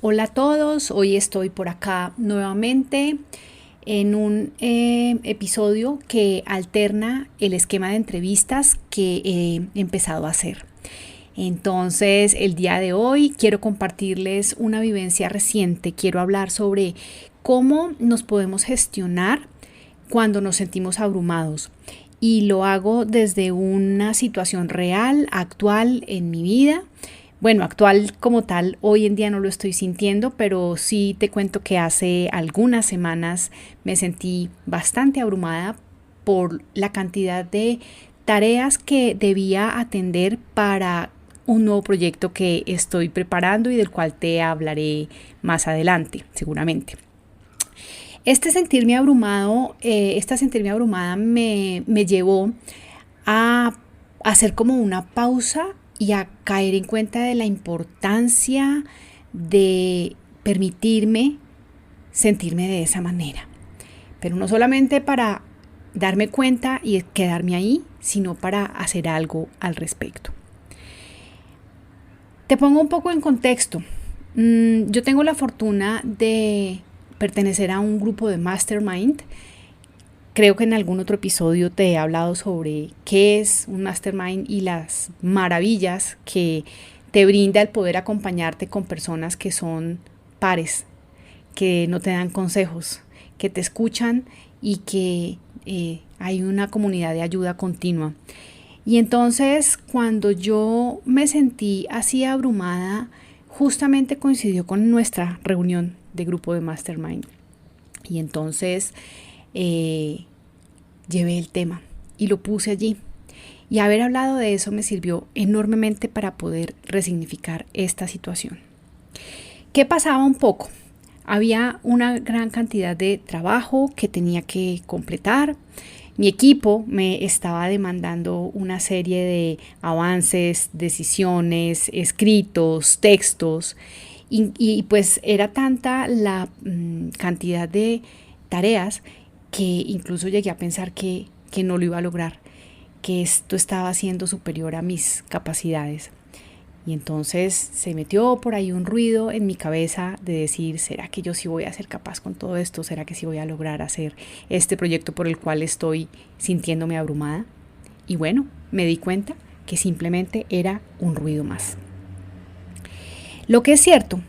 Hola a todos, hoy estoy por acá nuevamente en un episodio que alterna el esquema de entrevistas que he empezado a hacer. Entonces, el día de hoy quiero compartirles una vivencia reciente, quiero hablar sobre cómo nos podemos gestionar cuando nos sentimos abrumados. Y lo hago desde una situación real, actual en mi vida. Bueno, actual como tal, hoy en día no lo estoy sintiendo, pero sí te cuento que hace algunas semanas me sentí bastante abrumada por la cantidad de tareas que debía atender para un nuevo proyecto que estoy preparando y del cual te hablaré más adelante, seguramente. Esta sentirme abrumada me llevó a hacer como una pausa y a caer en cuenta de la importancia de permitirme sentirme de esa manera. Pero no solamente para darme cuenta y quedarme ahí, sino para hacer algo al respecto. Te pongo un poco en contexto. Yo tengo la fortuna de pertenecer a un grupo de mastermind. Creo que en algún otro episodio te he hablado sobre qué es un mastermind y las maravillas que te brinda el poder acompañarte con personas que son pares, que no te dan consejos, que te escuchan y que hay una comunidad de ayuda continua. Y entonces cuando yo me sentí así abrumada, justamente coincidió con nuestra reunión de grupo de mastermind. Y entonces llevé el tema y lo puse allí. Y haber hablado de eso me sirvió enormemente para poder resignificar esta situación. ¿Qué pasaba un poco? Había una gran cantidad de trabajo que tenía que completar. Mi equipo me estaba demandando una serie de avances, decisiones, escritos, textos y pues era tanta la cantidad de tareas que incluso llegué a pensar que no lo iba a lograr, que esto estaba siendo superior a mis capacidades. Y entonces se metió por ahí un ruido en mi cabeza de decir, ¿será que yo sí voy a ser capaz con todo esto? ¿Será que sí voy a lograr hacer este proyecto por el cual estoy sintiéndome abrumada? Y bueno, me di cuenta que simplemente era un ruido más. Lo que es cierto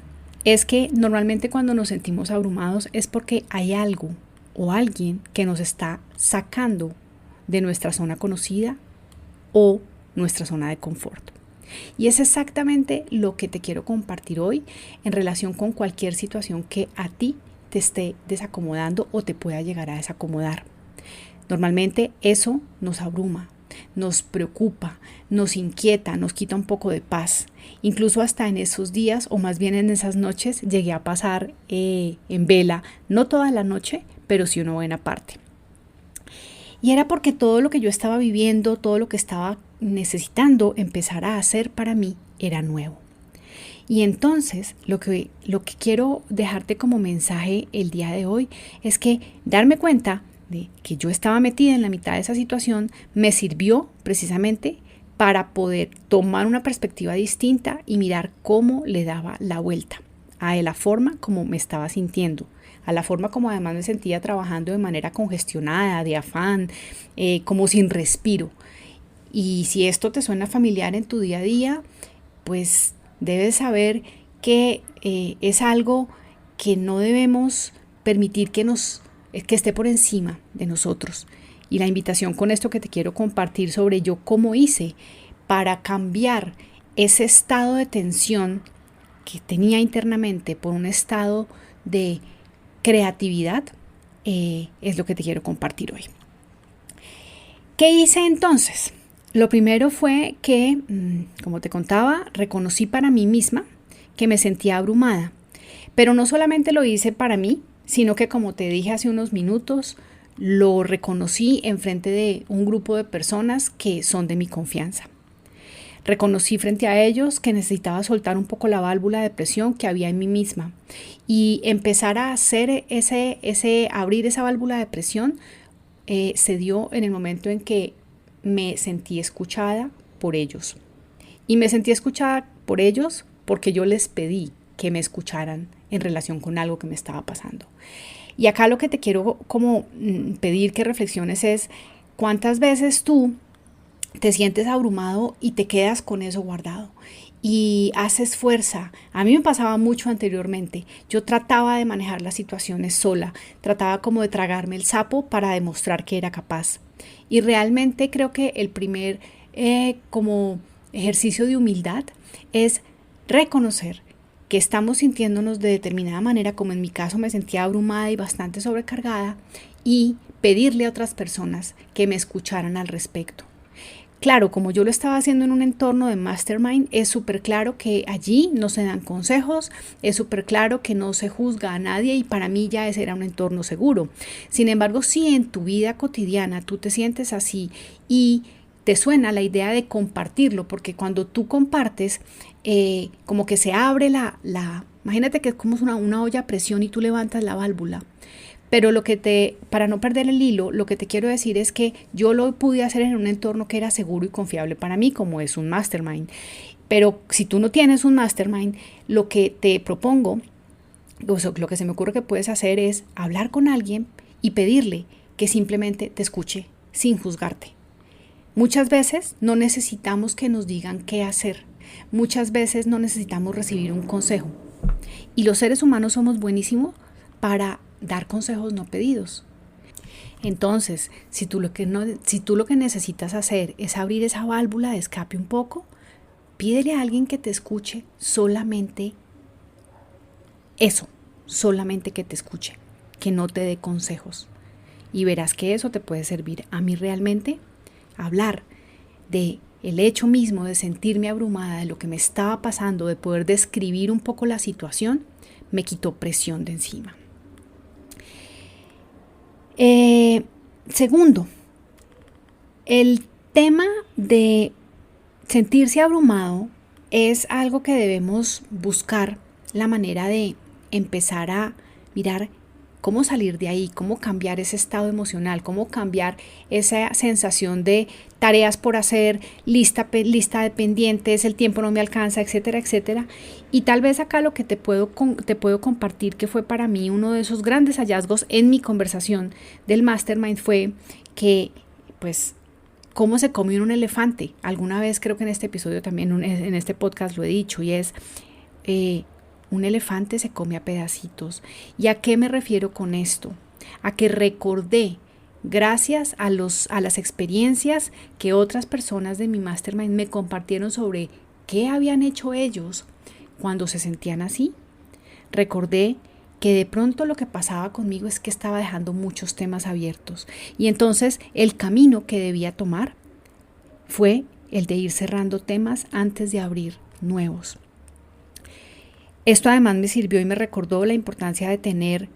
es que normalmente cuando nos sentimos abrumados es porque hay algo o alguien que nos está sacando de nuestra zona conocida o nuestra zona de confort. Y es exactamente lo que te quiero compartir hoy en relación con cualquier situación que a ti te esté desacomodando o te pueda llegar a desacomodar. Normalmente eso nos abruma, nos preocupa, nos inquieta, nos quita un poco de paz. Incluso hasta en esos días o más bien en esas noches llegué a pasar en vela, no toda la noche, pero sí una buena parte. Y era porque todo lo que yo estaba viviendo, todo lo que estaba necesitando empezar a hacer para mí era nuevo. Y entonces lo que quiero dejarte como mensaje el día de hoy es que darme cuenta de que yo estaba metida en la mitad de esa situación me sirvió precisamente para poder tomar una perspectiva distinta y mirar cómo le daba la vuelta a la forma como me estaba sintiendo, a la forma como además me sentía trabajando de manera congestionada, de afán, como sin respiro. Y si esto te suena familiar en tu día a día, pues debes saber que es algo que no debemos permitir que esté por encima de nosotros. Y la invitación con esto que te quiero compartir sobre yo cómo hice para cambiar ese estado de tensión que tenía internamente por un estado de creatividad, es lo que te quiero compartir hoy. ¿Qué hice entonces? Lo primero fue que, como te contaba, reconocí para mí misma que me sentía abrumada. Pero no solamente lo hice para mí, sino que, como te dije hace unos minutos, lo reconocí en frente de un grupo de personas que son de mi confianza. Reconocí frente a ellos que necesitaba soltar un poco la válvula de presión que había en mí misma y empezar a hacer abrir esa válvula de presión se dio en el momento en que me sentí escuchada por ellos. Y me sentí escuchada por ellos porque yo les pedí que me escucharan en relación con algo que me estaba pasando. Y acá lo que te quiero como pedir que reflexiones es cuántas veces tú te sientes abrumado y te quedas con eso guardado y haces fuerza. A mí me pasaba mucho anteriormente. Yo trataba de manejar las situaciones sola, trataba como de tragarme el sapo para demostrar que era capaz. Y realmente creo que el primer como ejercicio de humildad es reconocer que estamos sintiéndonos de determinada manera, como en mi caso me sentía abrumada y bastante sobrecargada, y pedirle a otras personas que me escucharan al respecto. Claro, como yo lo estaba haciendo en un entorno de mastermind, es súper claro que allí no se dan consejos, es súper claro que no se juzga a nadie y para mí ya ese era un entorno seguro. Sin embargo, si en tu vida cotidiana tú te sientes así y te suena la idea de compartirlo, porque cuando tú compartes, como que se abre imagínate que es como una olla a presión y tú levantas la válvula. Pero para no perder el hilo, lo que te quiero decir es que yo lo pude hacer en un entorno que era seguro y confiable para mí, como es un mastermind. Pero si tú no tienes un mastermind, lo que te propongo, lo que se me ocurre que puedes hacer es hablar con alguien y pedirle que simplemente te escuche sin juzgarte. Muchas veces no necesitamos que nos digan qué hacer. Muchas veces no necesitamos recibir un consejo. Y los seres humanos somos buenísimos para dar consejos no pedidos. Entonces, si tú lo que necesitas hacer es abrir esa válvula de escape un poco, pídele a alguien que te escuche solamente eso, solamente que te escuche, que no te dé consejos. Y verás que eso te puede servir. A mí realmente hablar de el hecho mismo de sentirme abrumada, de lo que me estaba pasando, de poder describir un poco la situación, me quitó presión de encima. Segundo, el tema de sentirse abrumado es algo que debemos buscar la manera de empezar a mirar cómo salir de ahí, cómo cambiar ese estado emocional, cómo cambiar esa sensación de tareas por hacer, lista de pendientes, el tiempo no me alcanza, etcétera, etcétera. Y tal vez acá lo que te puedo compartir, que fue para mí uno de esos grandes hallazgos en mi conversación del Mastermind, fue que, pues, cómo se come un elefante. Alguna vez creo que en este episodio también, en este podcast lo he dicho, y es... un elefante se come a pedacitos. ¿Y a qué me refiero con esto? A que recordé, gracias a las experiencias que otras personas de mi mastermind me compartieron sobre qué habían hecho ellos cuando se sentían así. Recordé que de pronto lo que pasaba conmigo es que estaba dejando muchos temas abiertos. Y entonces el camino que debía tomar fue el de ir cerrando temas antes de abrir nuevos. Esto además me sirvió y me recordó la importancia de tener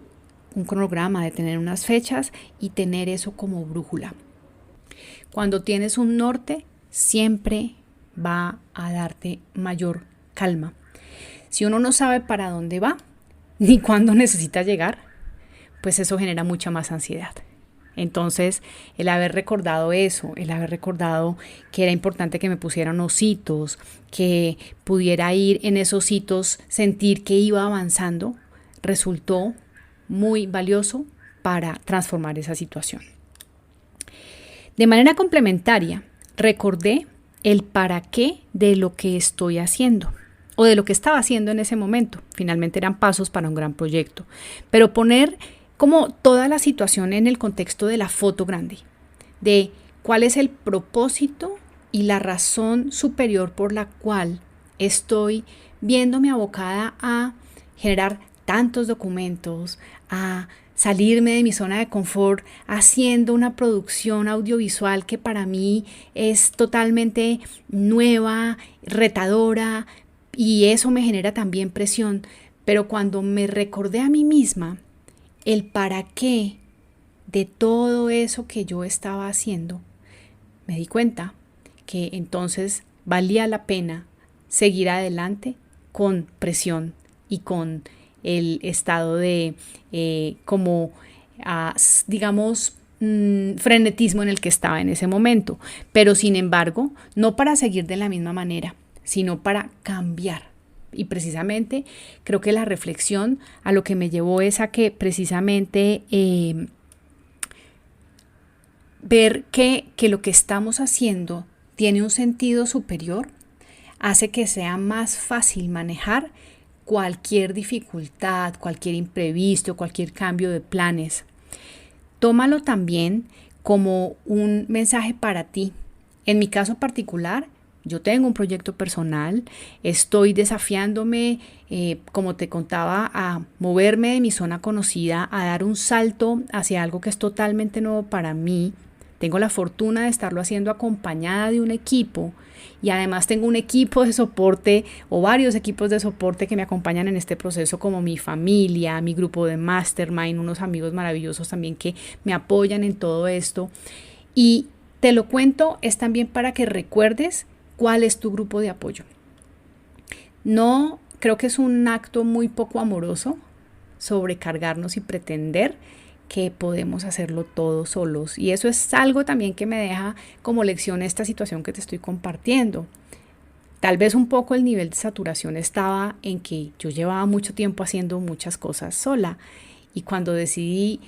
un cronograma, de tener unas fechas y tener eso como brújula. Cuando tienes un norte, siempre va a darte mayor calma. Si uno no sabe para dónde va, ni cuándo necesita llegar, pues eso genera mucha más ansiedad. Entonces, el haber recordado eso, el haber recordado que era importante que me pusieran unos hitos, que pudiera ir en esos hitos, sentir que iba avanzando, resultó muy valioso para transformar esa situación. De manera complementaria, recordé el para qué de lo que estoy haciendo o de lo que estaba haciendo en ese momento. Finalmente eran pasos para un gran proyecto, pero poner como toda la situación en el contexto de la foto grande, de cuál es el propósito y la razón superior por la cual estoy viéndome abocada a generar tantos documentos, a salirme de mi zona de confort haciendo una producción audiovisual que para mí es totalmente nueva, retadora, y eso me genera también presión. Pero cuando me recordé a mí misma el para qué de todo eso que yo estaba haciendo, me di cuenta que entonces valía la pena seguir adelante con presión y con el estado de digamos, frenetismo en el que estaba en ese momento. Pero sin embargo, no para seguir de la misma manera, sino para cambiar. Y precisamente creo que la reflexión a lo que me llevó es a que precisamente ver que lo que estamos haciendo tiene un sentido superior, hace que sea más fácil manejar cualquier dificultad, cualquier imprevisto, cualquier cambio de planes. Tómalo también como un mensaje para ti. En mi caso particular, yo tengo un proyecto personal, estoy desafiándome, como te contaba, a moverme de mi zona conocida, a dar un salto hacia algo que es totalmente nuevo para mí. Tengo la fortuna de estarlo haciendo acompañada de un equipo y además tengo un equipo de soporte o varios equipos de soporte que me acompañan en este proceso, como mi familia, mi grupo de mastermind, unos amigos maravillosos también que me apoyan en todo esto. Y te lo cuento es también para que recuerdes cuál es tu grupo de apoyo. No, creo que es un acto muy poco amoroso sobrecargarnos y pretender que podemos hacerlo todos solos. Y eso es algo también que me deja como lección esta situación que te estoy compartiendo. Tal vez un poco el nivel de saturación estaba en que yo llevaba mucho tiempo haciendo muchas cosas sola. Y cuando decidí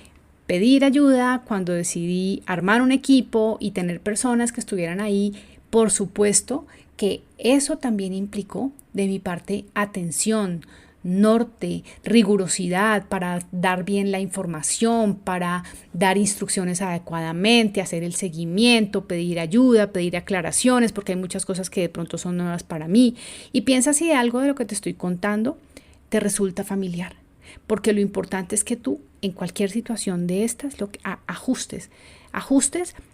pedir ayuda, cuando decidí armar un equipo y tener personas que estuvieran ahí, por supuesto que eso también implicó de mi parte atención, norte, rigurosidad para dar bien la información, para dar instrucciones adecuadamente, hacer el seguimiento, pedir ayuda, pedir aclaraciones, porque hay muchas cosas que de pronto son nuevas para mí. Y piensa si algo de lo que te estoy contando te resulta familiar, porque lo importante es que tú en cualquier situación de estas ajustes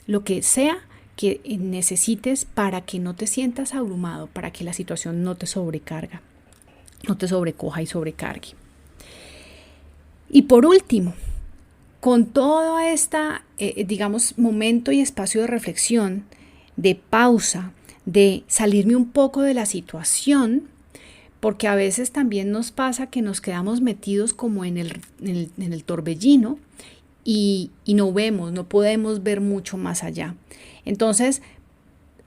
lo que sea que necesites para que no te sientas abrumado, para que la situación no te sobrecoja y sobrecargue. Y por último, con todo esta, momento y espacio de reflexión, de pausa, de salirme un poco de la situación, porque a veces también nos pasa que nos quedamos metidos como en el torbellino y no podemos ver mucho más allá. Entonces,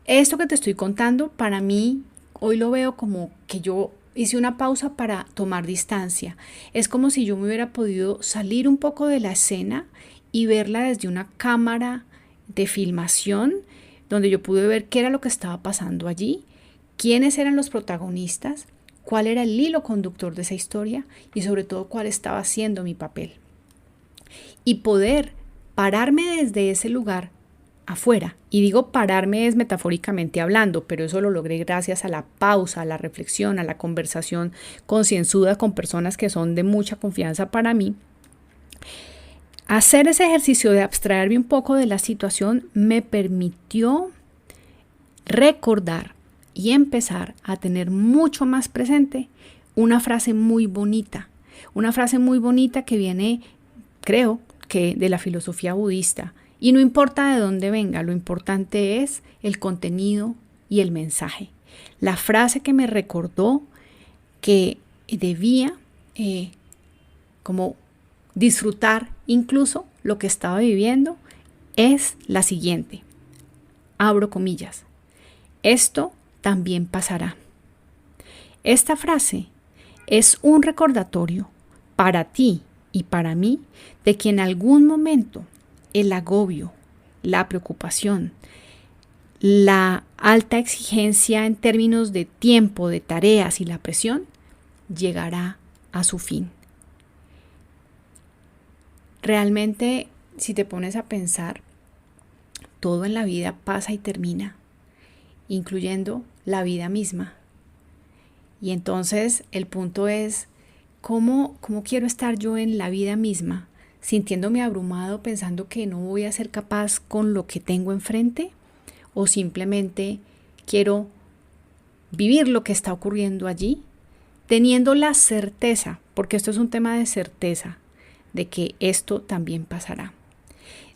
esto que te estoy contando, para mí, hoy lo veo como que yo hice una pausa para tomar distancia. Es como si yo me hubiera podido salir un poco de la escena y verla desde una cámara de filmación, donde yo pude ver qué era lo que estaba pasando allí, quiénes eran los protagonistas, cuál era el hilo conductor de esa historia y sobre todo cuál estaba siendo mi papel. Y poder pararme desde ese lugar afuera. Y digo pararme es metafóricamente hablando, pero eso lo logré gracias a la pausa, a la reflexión, a la conversación concienzuda con personas que son de mucha confianza para mí. Hacer ese ejercicio de abstraerme un poco de la situación me permitió recordar y empezar a tener mucho más presente una frase muy bonita que viene, creo, que de la filosofía budista. Y no importa de dónde venga, lo importante es el contenido y el mensaje. La frase que me recordó que debía como disfrutar incluso lo que estaba viviendo es la siguiente. Abro comillas. Esto también pasará. Esta frase es un recordatorio para ti y para mí de que en algún momento el agobio, la preocupación, la alta exigencia en términos de tiempo, de tareas y la presión llegará a su fin. Realmente, si te pones a pensar, todo en la vida pasa y termina, incluyendo la vida misma. Y entonces el punto es, ¿cómo quiero estar yo en la vida misma? ¿Sintiéndome abrumado pensando que no voy a ser capaz con lo que tengo enfrente? ¿O simplemente quiero vivir lo que está ocurriendo allí? Teniendo la certeza, porque esto es un tema de certeza, de que esto también pasará.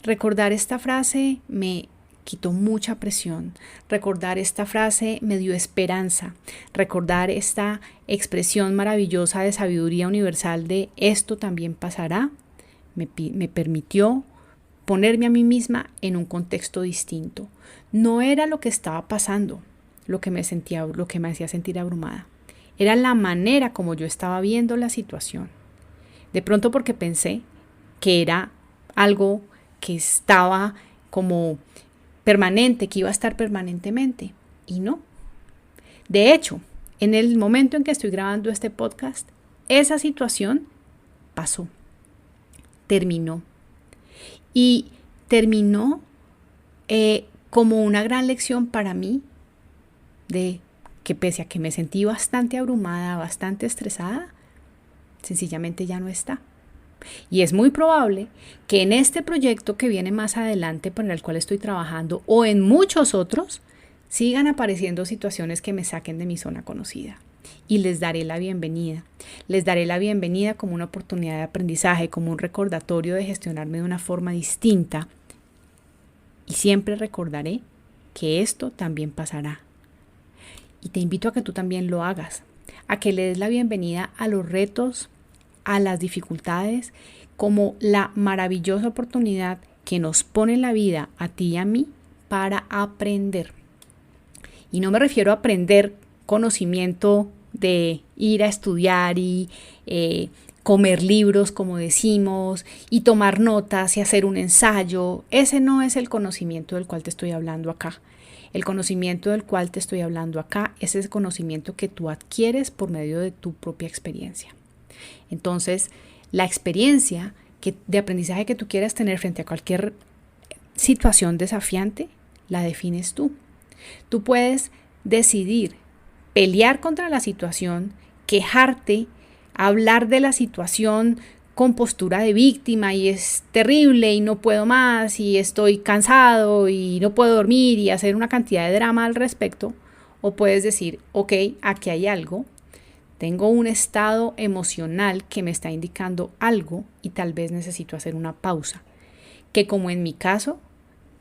Recordar esta frase me quitó mucha presión. Recordar esta frase me dio esperanza. Recordar esta expresión maravillosa de sabiduría universal de esto también pasará me permitió ponerme a mí misma en un contexto distinto. No era lo que estaba pasando lo que me hacía sentir abrumada. era la manera como yo estaba viendo la situación. De pronto porque pensé que era algo que estaba como permanente, que iba a estar permanentemente, y no. De hecho, en el momento en que estoy grabando este podcast, esa situación pasó, terminó. Y terminó como una gran lección para mí de que pese a que me sentí bastante abrumada, bastante estresada, sencillamente ya no está. Y es muy probable que en este proyecto que viene más adelante, para el cual estoy trabajando, o en muchos otros, sigan apareciendo situaciones que me saquen de mi zona conocida. Y les daré la bienvenida. Les daré la bienvenida como una oportunidad de aprendizaje, como un recordatorio de gestionarme de una forma distinta. Y siempre recordaré que esto también pasará. Y te invito a que tú también lo hagas, a que le des la bienvenida a los retos, a las dificultades, como la maravillosa oportunidad que nos pone la vida a ti y a mí para aprender. Y no me refiero a aprender conocimiento de ir a estudiar y comer libros, como decimos, y tomar notas y hacer un ensayo. Ese no es el conocimiento del cual te estoy hablando acá. El conocimiento del cual te estoy hablando acá es ese conocimiento que tú adquieres por medio de tu propia experiencia. Entonces, la experiencia de aprendizaje que tú quieras tener frente a cualquier situación desafiante, la defines tú. Tú puedes decidir pelear contra la situación, quejarte, hablar de la situación con postura de víctima y es terrible y no puedo más y estoy cansado y no puedo dormir y hacer una cantidad de drama al respecto. O puedes decir, ok, aquí hay algo, tengo un estado emocional que me está indicando algo y tal vez necesito hacer una pausa. Que como en mi caso,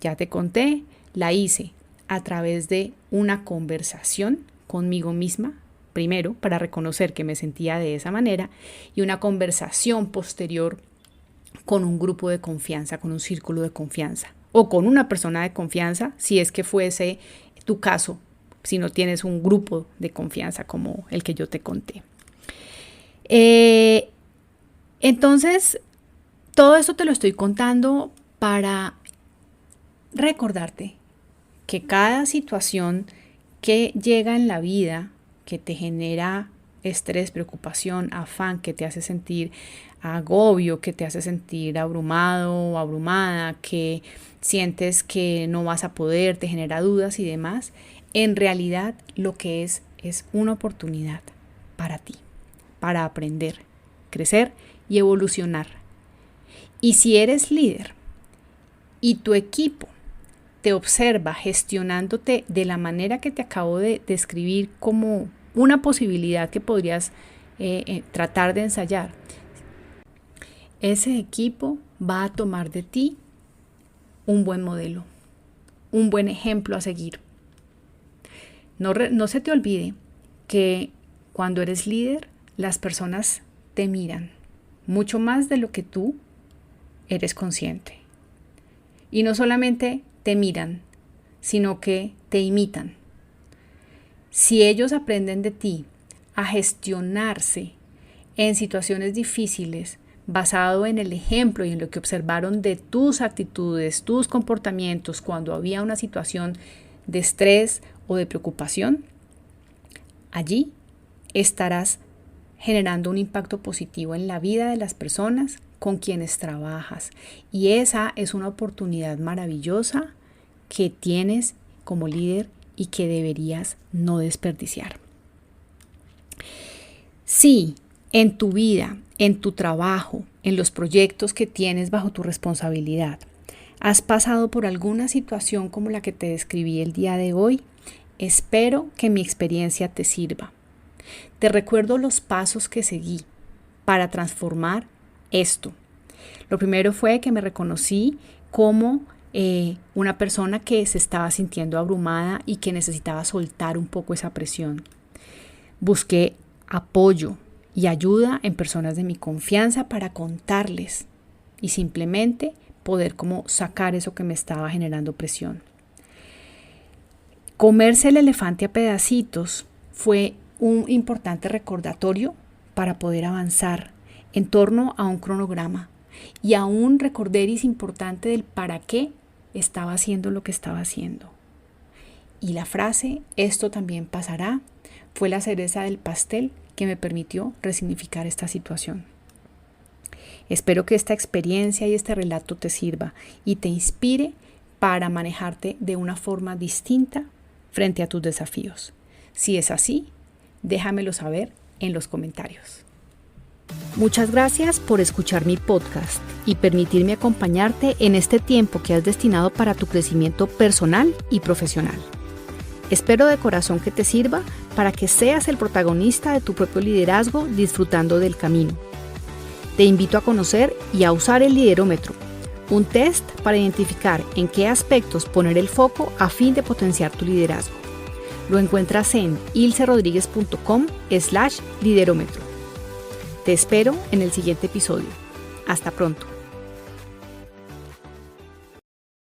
ya te conté, la hice a través de una conversación conmigo misma, primero para reconocer que me sentía de esa manera, y una conversación posterior con un grupo de confianza, con un círculo de confianza, o con una persona de confianza, si es que fuese tu caso, si no tienes un grupo de confianza como el que yo te conté. Entonces, todo esto te lo estoy contando para recordarte que cada situación que llega en la vida, que te genera estrés, preocupación, afán, que te hace sentir agobio, que te hace sentir abrumado o abrumada, que sientes que no vas a poder, te genera dudas y demás, en realidad lo que es una oportunidad para ti, para aprender, crecer y evolucionar. Y si eres líder y tu equipo te observa gestionándote de la manera que te acabo de describir como una posibilidad que podrías tratar de ensayar, ese equipo va a tomar de ti un buen modelo, un buen ejemplo a seguir. No se te olvide que cuando eres líder, las personas te miran mucho más de lo que tú eres consciente. Y no solamente te miran, sino que te imitan. Si ellos aprenden de ti a gestionarse en situaciones difíciles, basado en el ejemplo y en lo que observaron de tus actitudes, tus comportamientos cuando había una situación de estrés o de preocupación, allí estarás generando un impacto positivo en la vida de las personas con quienes trabajas. Y esa es una oportunidad maravillosa que tienes como líder y que deberías no desperdiciar. Si en tu vida, en tu trabajo, en los proyectos que tienes bajo tu responsabilidad, has pasado por alguna situación como la que te describí el día de hoy, espero que mi experiencia te sirva. Te recuerdo los pasos que seguí para transformar esto. Lo primero fue que me reconocí como una persona que se estaba sintiendo abrumada y que necesitaba soltar un poco esa presión. Busqué apoyo y ayuda en personas de mi confianza para contarles y simplemente poder como sacar eso que me estaba generando presión. Comerse el elefante a pedacitos fue un importante recordatorio para poder avanzar en torno a un cronograma y a un recorderis importante del para qué estaba haciendo lo que estaba haciendo. Y la frase "esto también pasará" fue la cereza del pastel que me permitió resignificar esta situación. Espero que esta experiencia y este relato te sirva y te inspire para manejarte de una forma distinta frente a tus desafíos. Si es así, déjamelo saber en los comentarios. Muchas gracias por escuchar mi podcast y permitirme acompañarte en este tiempo que has destinado para tu crecimiento personal y profesional. Espero de corazón que te sirva para que seas el protagonista de tu propio liderazgo disfrutando del camino. Te invito a conocer y a usar el liderómetro, un test para identificar en qué aspectos poner el foco a fin de potenciar tu liderazgo. Lo encuentras en ilcerodriguez.com/liderómetro. Te espero en el siguiente episodio. Hasta pronto.